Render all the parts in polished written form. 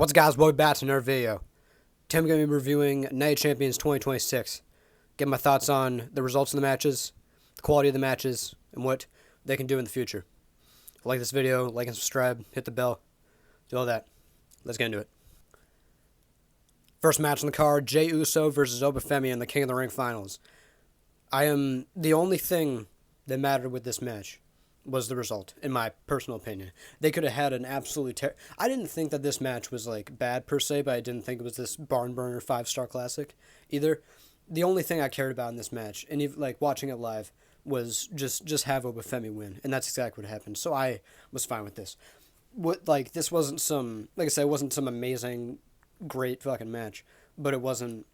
What's up, guys? Welcome back to another video. Today I'm going to be reviewing Night of Champions 2026. Get my thoughts on the results of the matches, the quality of the matches, and what they can do in the future. If you like this video, like and subscribe, hit the bell, do all that. Let's get into it. First match on the card, Jey Uso versus Obafemi in the King of the Ring finals. The only thing that mattered with this match was the result, in my personal opinion. They could have had an absolutely I didn't think that this match was like bad per se, but I didn't think it was this barn burner 5-star classic either. The only thing I cared about in this match, and even like watching it live, was just have Obafemi win, and that's exactly what happened. So I was fine with this. This wasn't some, like I said, it wasn't some amazing, great fucking match, but it wasn't,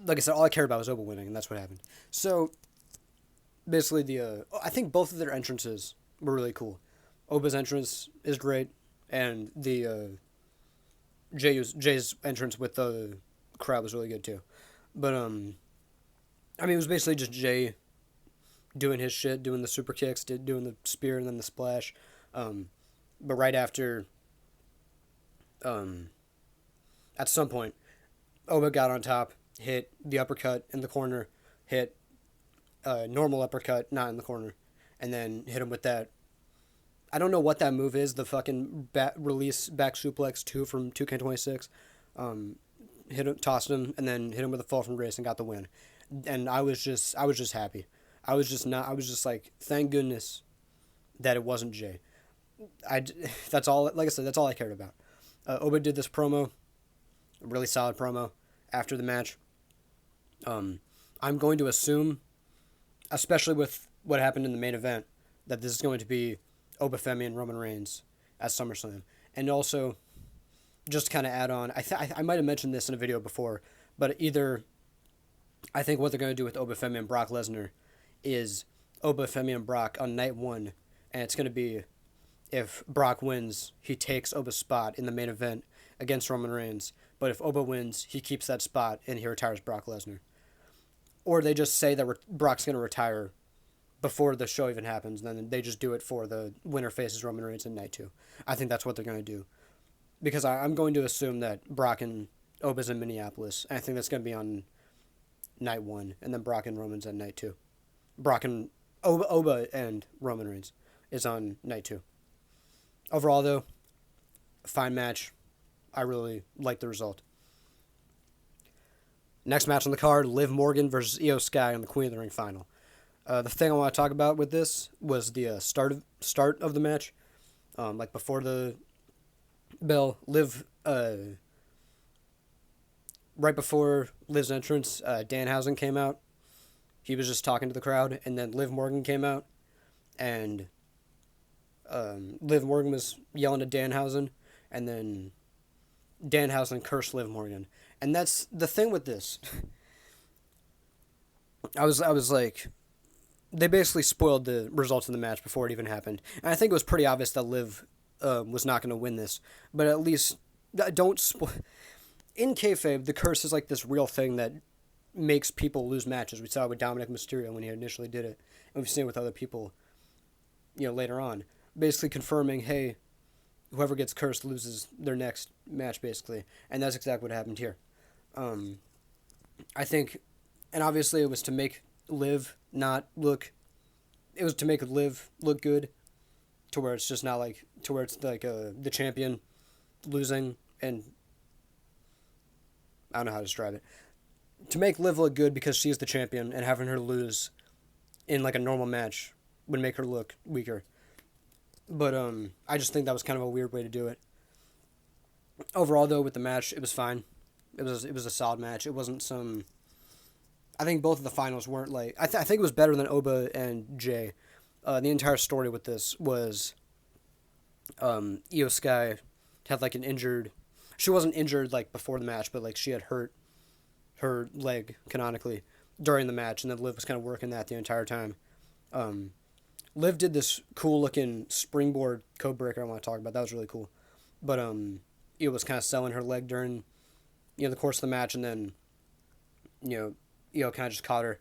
like I said, all I cared about was Oba winning, and that's what happened. So basically, I think both of their entrances were really cool. Oba's entrance is great, and the Jay's entrance with the crowd was really good too. But it was basically just Jay doing his shit, doing the super kicks, doing the spear and then the splash. But right after, at some point, Oba got on top, hit the uppercut in the corner, hit normal uppercut, not in the corner, and then hit him with that. I don't know what that move is, the fucking release back suplex 2 from 2K26. Hit him, tossed him, and then hit him with a fall from grace and got the win. And I was just happy. I was just like, thank goodness that it wasn't Jay. That's all, like I said, that's all I cared about. Oba did this promo, a really solid promo after the match. I'm going to assume, especially with what happened in the main event, that this is going to be Obafemi and Roman Reigns at SummerSlam. And also, just to kind of add on, I might have mentioned this in a video before, but I think what they're going to do with Obafemi and Brock Lesnar is Obafemi and Brock on night 1, and it's going to be, if Brock wins, he takes Oba's spot in the main event against Roman Reigns, but if Oba wins, he keeps that spot and he retires Brock Lesnar. Or they just say that Brock's going to retire before the show even happens, and then they just do it for the winner faces Roman Reigns in night 2. I think that's what they're going to do. Because I'm going to assume that Brock and Oba's in Minneapolis, and I think that's going to be on night 1, and then Brock and Roman's on night 2. Brock and Oba and Roman Reigns is on night 2. Overall, though, fine match. I really like the result. Next match on the card, Liv Morgan versus Io Sky in the Queen of the Ring final. The thing I want to talk about with this was the start of the match. Like before the bell, Liv, right before Liv's entrance, Danhausen came out. He was just talking to the crowd, and then Liv Morgan came out, and Liv Morgan was yelling at Danhausen, and then Danhausen cursed Liv Morgan. And that's the thing with this. I was like, they basically spoiled the results of the match before it even happened. And I think it was pretty obvious that Liv was not going to win this. But at least, don't spoil. In kayfabe, the curse is like this real thing that makes people lose matches. We saw it with Dominic Mysterio when he initially did it. And we've seen it with other people, later on. Basically confirming, hey, whoever gets cursed loses their next match, basically. And that's exactly what happened here. I think, and obviously it was to make Liv look good, to where it's just not like, to where it's like the champion losing, and I don't know how to describe it. To make Liv look good because she's the champion, and having her lose in like a normal match would make her look weaker. But I just think that was kind of a weird way to do it. Overall, though, with the match, it was fine. It was a solid match. It wasn't some. I think both of the finals weren't like. I think it was better than Oba and Jay. The entire story with this was, Io Sky had like an injured. She wasn't injured like before the match, but like she had hurt her leg canonically during the match, and then Liv was kind of working that the entire time. Liv did this cool looking springboard code breaker I want to talk about. That was really cool. But Io was kind of selling her leg during the course of the match, and then Io kind of just caught her,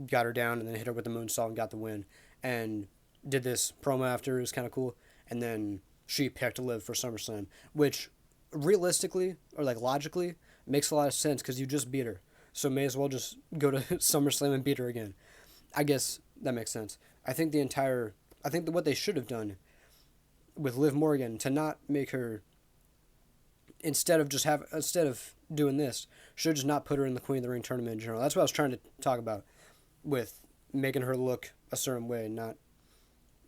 got her down, and then hit her with the moonsault and got the win. And did this promo after. It was kind of cool. And then she picked Liv for SummerSlam, which realistically or like logically makes a lot of sense because you just beat her, so may as well just go to SummerSlam and beat her again. I guess that makes sense. I think that what they should have done with Liv Morgan to not make her instead of doing this, should just not put her in the Queen of the Ring tournament in general. That's what I was trying to talk about with making her look a certain way. Not,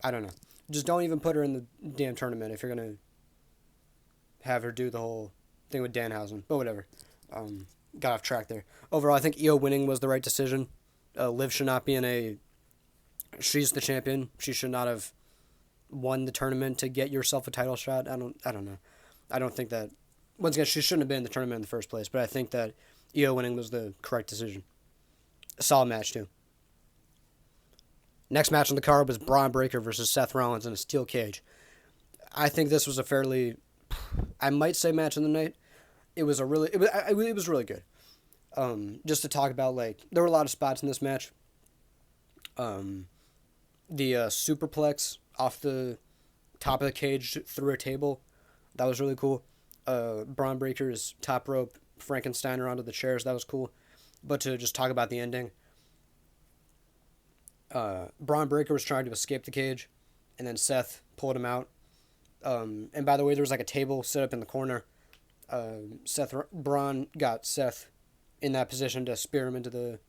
I don't know. Just don't even put her in the damn tournament if you're gonna have her do the whole thing with Danhausen. But whatever. Got off track there. Overall, I think Io winning was the right decision. Liv should not be in a. She's the champion. She should not have won the tournament to get yourself a title shot. I don't know. I don't think that. Once again, she shouldn't have been in the tournament in the first place. But I think that Io winning was the correct decision. A solid match too. Next match on the card was Braun Breaker versus Seth Rollins in a steel cage. I think this was a fairly, I might say, match of the night. It was really good. Just to talk about, like, there were a lot of spots in this match. The superplex off the top of the cage through a table, that was really cool. Braun Breaker's top rope Frankensteiner onto the chairs, that was cool. But to just talk about the ending, Braun Breaker was trying to escape the cage, and then Seth pulled him out. And by the way, there was like a table set up in the corner. Braun got Seth in that position to spear him into the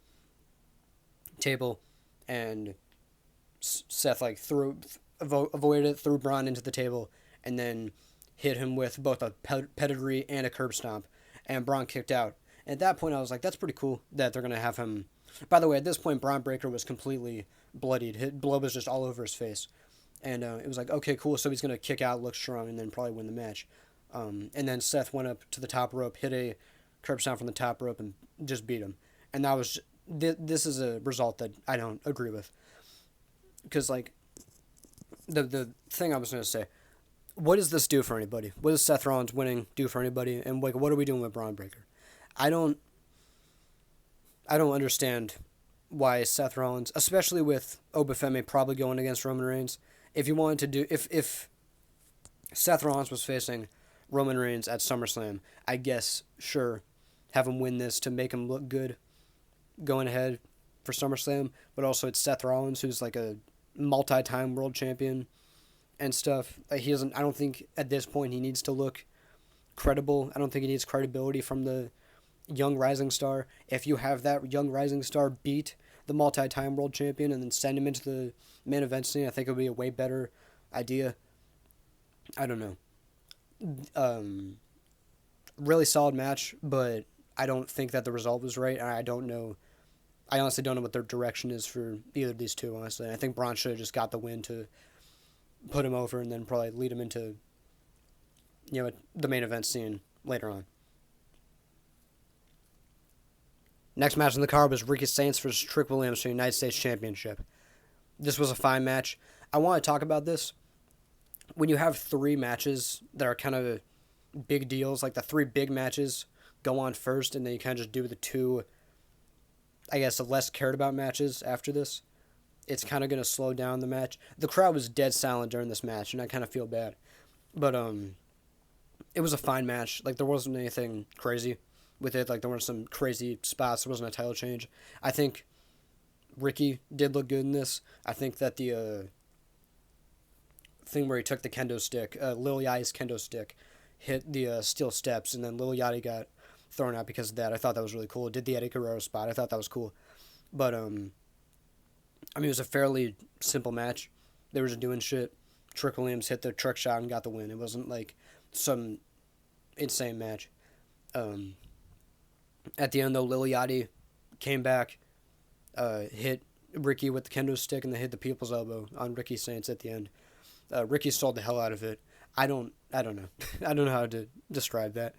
table, and Seth like avoided it, threw Braun into the table, and then hit him with both a pedigree and a curb stomp, and Braun kicked out. And at that point, I was like, that's pretty cool that they're gonna have him. By the way, at this point, Braun Breaker was completely bloodied. His blood was just all over his face. And it was like, okay, cool, so he's going to kick out, look strong, and then probably win the match. And then Seth went up to the top rope, hit a curb stomp from the top rope, and just beat him. And that was, this is a result that I don't agree with. Because, like, the thing I was going to say, what does this do for anybody? What does Seth Rollins winning do for anybody? And, like, what are we doing with Braun Breaker? I don't understand why Seth Rollins, especially with Obafemi probably going against Roman Reigns, if you wanted to do, if Seth Rollins was facing Roman Reigns at SummerSlam, I guess, sure, have him win this to make him look good going ahead for SummerSlam, but also it's Seth Rollins, who's like a multi-time world champion and stuff. Like, he doesn't, I don't think at this point he needs to look credible. I don't think he needs credibility from the young rising star. If you have that young rising star beat the multi-time world champion and then send him into the main event scene, I think it would be a way better idea. I don't know. Really solid match, but I don't think that the result was right. I honestly don't know what their direction is for either of these two, honestly. I think Braun should have just got the win to put him over and then probably lead him into, the main event scene later on. Next match on the card was Ricky Saints versus Trick Williams for the United States Championship. This was a fine match. I want to talk about this. When you have three matches that are kind of big deals, like the three big matches go on first, and then you kind of just do the two, I guess, the less cared about matches after this, it's kind of going to slow down the match. The crowd was dead silent during this match, and I kind of feel bad. But it was a fine match. Like, there wasn't anything crazy with it. Like, there weren't some crazy spots. There wasn't a title change. I think Ricky did look good in this. I think that the thing where he took the kendo stick, Lil Yachty's kendo stick, hit the steel steps, and then Lil Yachty got thrown out because of that. I thought that was really cool. It did the Eddie Guerrero spot. I thought that was cool. But, it was a fairly simple match. They were just doing shit. Trick Williams hit the trick shot and got the win. It wasn't like some insane match. At the end, though, Lil Yachty came back, hit Ricky with the kendo stick, and then hit the people's elbow on Ricky Saints at the end. Ricky sold the hell out of it. I don't know. I don't know how to describe that.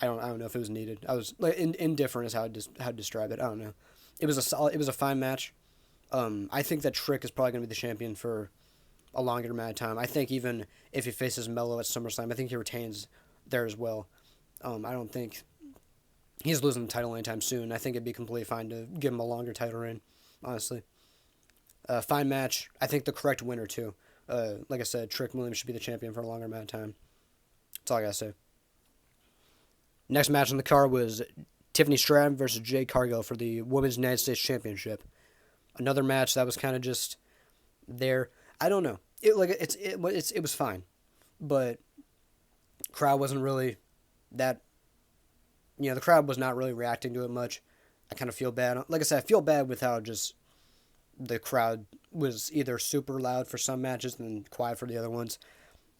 I don't know if it was needed. I was like indifferent is how to describe it. I don't know. It was a fine match. I think that Trick is probably going to be the champion for a longer amount of time. I think even if he faces Melo at SummerSlam, I think he retains there as well. I don't think he's losing the title anytime soon. I think it'd be completely fine to give him a longer title reign, honestly. Fine match. I think the correct winner, too. Like I said, Trick Williams should be the champion for a longer amount of time. That's all I gotta say. Next match on the card was Tiffany Stratton versus Jade Cargill for the Women's United States Championship. Another match that was kind of just there. I don't know. It was fine, but crowd wasn't really that. The crowd was not really reacting to it much. I kind of feel bad. Like I said, I feel bad with how just the crowd was either super loud for some matches and then quiet for the other ones.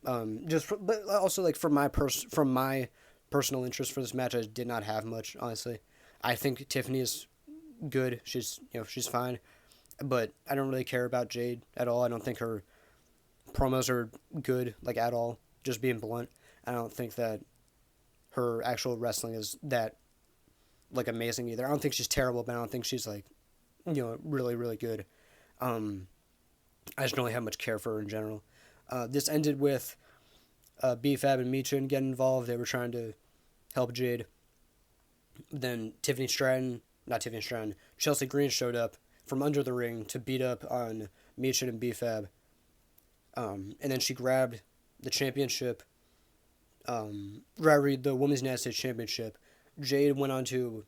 But also like from my personal interest for this match, I did not have much, honestly. I think Tiffany is good. She's fine, but I don't really care about Jade at all. I don't think her promos are good, like, at all. Just being blunt, I don't think that her actual wrestling is that, like, amazing either. I don't think she's terrible, but I don't think she's like, really, really good. I just don't really have much care for her in general. This ended with B-Fab and Michin getting involved. They were trying to help Jade. Then Chelsea Green showed up from under the ring to beat up on Michin and B-Fab. And then she grabbed the championship, the Women's United States Championship. Jade went on to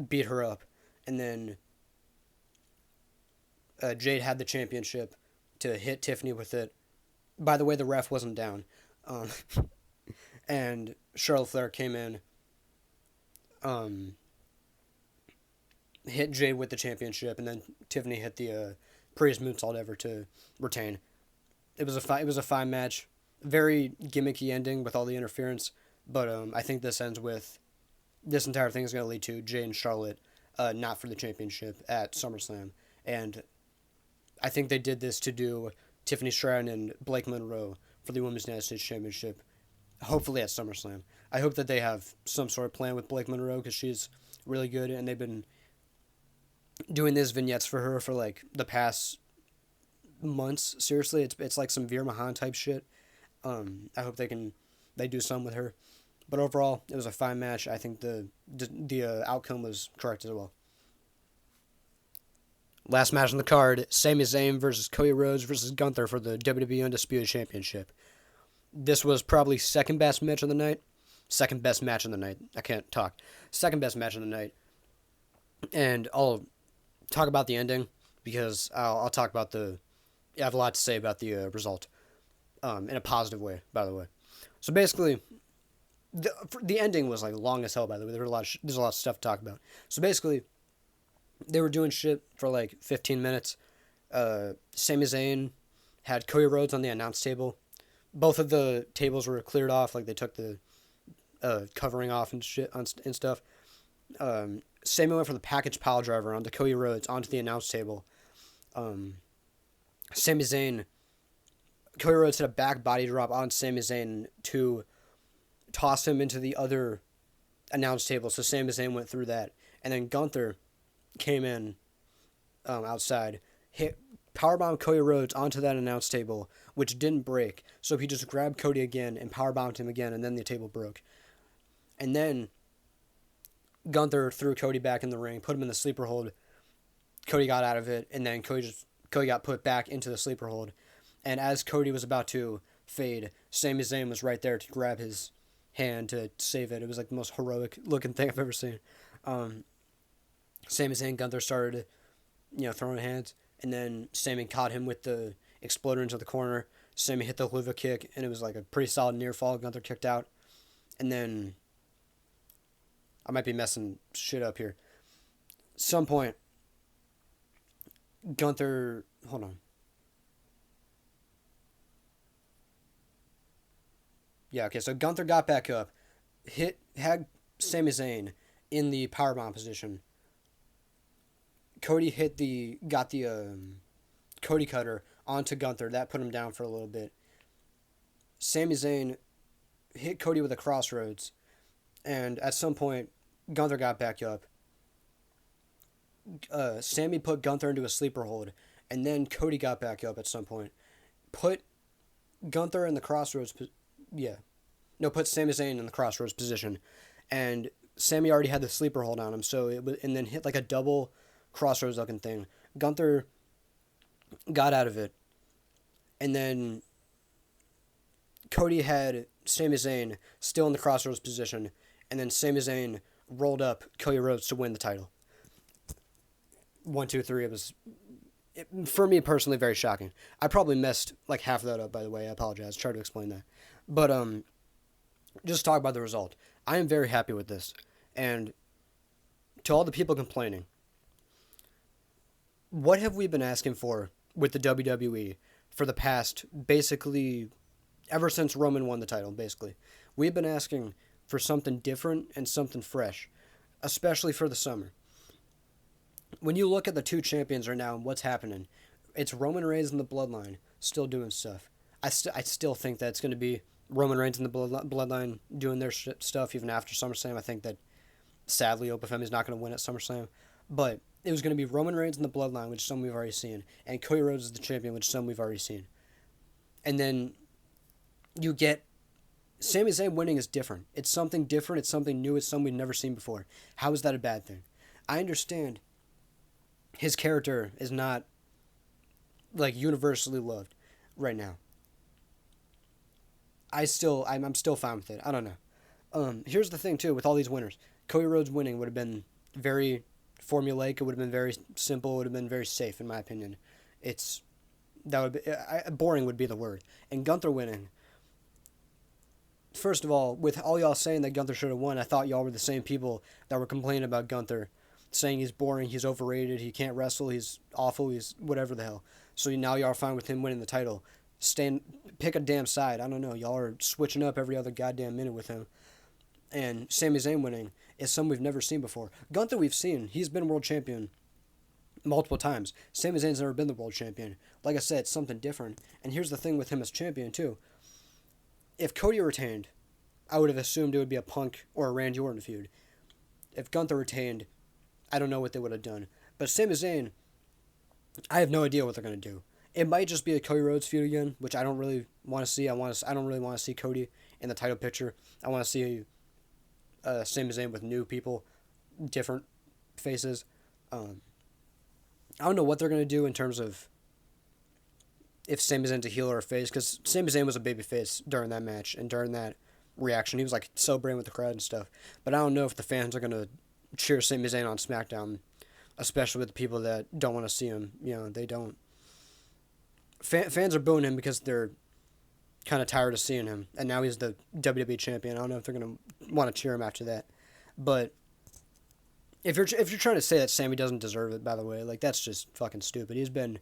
beat her up, and then Jade had the championship to hit Tiffany with it. By the way, the ref wasn't down. And Charlotte Flair came in, hit Jade with the championship, and then Tiffany hit the prettiest moonsault ever to retain. It was a fine match. Very gimmicky ending with all the interference, but I think this entire thing is going to lead to Jade and Charlotte not for the championship at SummerSlam. And I think they did this to do Tiffany Stratton and Blake Monroe for the Women's United States Championship, hopefully at SummerSlam. I hope that they have some sort of plan with Blake Monroe because she's really good, and they've been doing these vignettes for her for like the past months. Seriously, it's like some Veer Mahan type shit. I hope they do some with her. But overall, it was a fine match. I think the outcome was correct as well. Last match on the card, Sami Zayn versus Cody Rhodes versus Gunther for the WWE Undisputed Championship. This was probably second best match of the night. Second best match of the night. I can't talk. Second best match of the night. And I'll talk about the ending because I'll talk about I have a lot to say about the result. In a positive way, by the way. So basically, the ending was like long as hell, by the way. There's a lot of stuff to talk about. So basically, they were doing shit for like 15 minutes. Sami Zayn had Cody Rhodes on the announce table. Both of the tables were cleared off, like they took the covering off and shit and stuff. Sami went for the package pile driver onto Cody Rhodes onto the announce table. Sami Zayn, Cody Rhodes hit a back body drop on Sami Zayn to toss him into the other announce table. So Sami Zayn went through that, and then Gunther came in outside, hit powerbombed Cody Rhodes onto that announce table, which didn't break. So he just grabbed Cody again and powerbombed him again, and then the table broke. And then Gunther threw Cody back in the ring, put him in the sleeper hold. Cody got out of it, and then Cody got put back into the sleeper hold. And as Cody was about to fade, Sami Zayn was right there to grab his hand to save it. It was like the most heroic looking thing I've ever seen. Sami Zayn, Gunther started, throwing hands, and then Sami caught him with the exploder into the corner. Sami hit the Luva kick, and it was like a pretty solid near fall. Gunther kicked out, and then I might be messing shit up here. Some point, Gunther, hold on. Yeah, okay, so Gunther got back up, had Sami Zayn in the powerbomb position. Cody got the Cody cutter onto Gunther. That put him down for a little bit. Sami Zayn hit Cody with a crossroads, and at some point, Gunther got back up. Sami put Gunther into a sleeper hold, and then Cody got back up at some point. Put Gunther in the crossroads. Put Sami Zayn in the crossroads position, and Sami already had the sleeper hold on him. And then hit like a double crossroads looking thing. Gunther got out of it, And then Cody had Sami Zayn still in the crossroads position, and then Sami Zayn rolled up Cody Rhodes to win the title. 1, 2, 3. It was, for me personally, very shocking. I probably messed like half of that up, by the way. I apologize. Try to explain that. But just talk about the result. I am very happy with this. And to all the people complaining, what have we been asking for with the WWE for the past, basically, ever since Roman won the title, basically? We've been asking for something different and something fresh, especially for the summer. When you look at the two champions right now and what's happening, it's Roman Reigns and the Bloodline still doing stuff. I still think that it's going to be Roman Reigns and the Bloodline doing their stuff even after SummerSlam. I think that, sadly, Opa Femi's not going to win at SummerSlam. But it was going to be Roman Reigns and the Bloodline, which some we've already seen, and Cody Rhodes is the champion, which some we've already seen. And then you get Sami Zayn winning is different. It's something different. It's something new. It's something we've never seen before. How is that a bad thing? I understand his character is not like universally loved right now. I'm still fine with it. I don't know. Here's the thing too with all these winners. Cody Rhodes winning would have been very formulaic. It would have been very simple. It would have been very safe in my opinion. Boring would be the word. And Gunther winning. First of all, with all y'all saying that Gunther should have won, I thought y'all were the same people that were complaining about Gunther, saying he's boring, he's overrated, he can't wrestle, he's awful, he's whatever the hell. So now y'all are fine with him winning the title. Pick a damn side. I don't know. Y'all are switching up every other goddamn minute with him. And Sami Zayn winning is something we've never seen before. Gunther we've seen. He's been world champion multiple times. Sami Zayn's never been the world champion. Like I said, it's something different. And here's the thing with him as champion too. If Cody retained, I would have assumed it would be a Punk or a Randy Orton feud. If Gunther retained, I don't know what they would have done. But Sami Zayn, I have no idea what they're going to do. It might just be a Cody Rhodes feud again, which I don't really want to see. I don't really want to see Cody in the title picture. I want to see Sami Zayn with new people, different faces. I don't know what they're going to do in terms of if Sami Zayn's a heel or a face, because Sami Zayn was a baby face during that match and during that reaction. He was like celebrating with the crowd and stuff. But I don't know if the fans are going to cheer Sami Zayn on SmackDown, especially with the people that don't want to see him. You know, they don't. Fans are booing him because they're kind of tired of seeing him, and now he's the WWE champion. I don't know if they're going to want to cheer him after that. But if you're trying to say that Sami doesn't deserve it, by the way, like that's just fucking stupid. He's been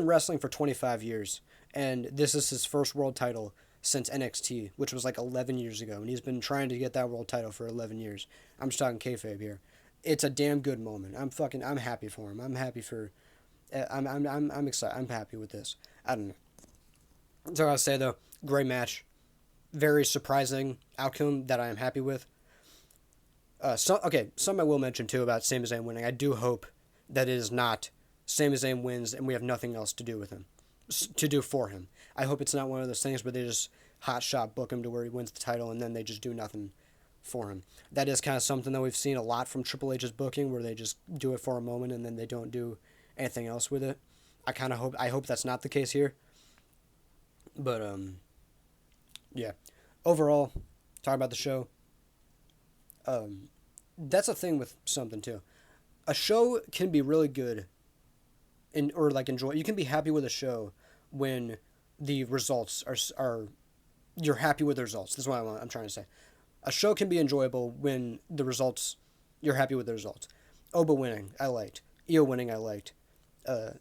wrestling for 25 years, and this is his first world title since NXT, which was like 11 years ago, and he's been trying to get that world title for 11 years. I'm just talking kayfabe here. It's a damn good moment. I'm happy for him. I'm excited. I'm happy with this. I don't know. So I'll say though, great match, very surprising outcome that I am happy with. Something I will mention too about Sami Zayn winning. I do hope that it is not Sami Zayn wins and we have nothing else to do with him, to do for him. I hope it's not one of those things where they just hot shot book him to where he wins the title and then they just do nothing for him. That is kind of something that we've seen a lot from Triple H's booking, where they just do it for a moment and then they don't do anything else with it. I hope that's not the case here. But yeah. Overall, talking about the show, that's a thing with something too. A show can be really good enjoy. You can be happy with a show when the results are you're happy with the results. That's what I'm trying to say. A show can be enjoyable when the results, you're happy with the results. Oba winning, I liked. Io winning, I liked.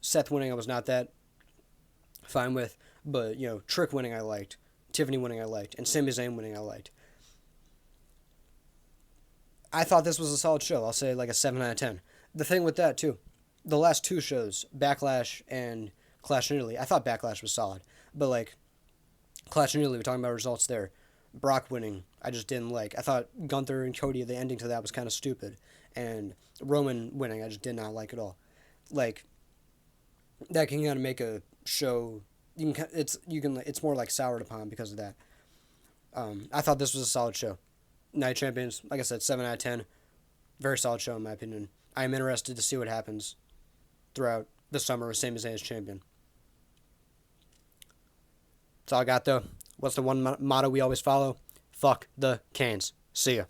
Seth winning, I was not that fine with. But, Trick winning, I liked. Tiffany winning, I liked. And Sami Zayn winning, I liked. I thought this was a solid show. I'll say like a 7 out of 10. The thing with that, too, the last two shows, Backlash and Clash in Italy, I thought Backlash was solid. But, like, Clash in Italy, we're talking about results there. Brock winning, I just didn't like. I thought Gunther and Cody, the ending to that was kind of stupid. And Roman winning, I just did not like at all. Like, that can kind of make a show, it's more like soured upon because of that. I thought this was a solid show. Night Champions, like I said, 7 out of 10. Very solid show in my opinion. I am interested to see what happens throughout the summer with Sami Zayn as champion. That's all I got, though. What's the one motto we always follow? Fuck the cans. See ya.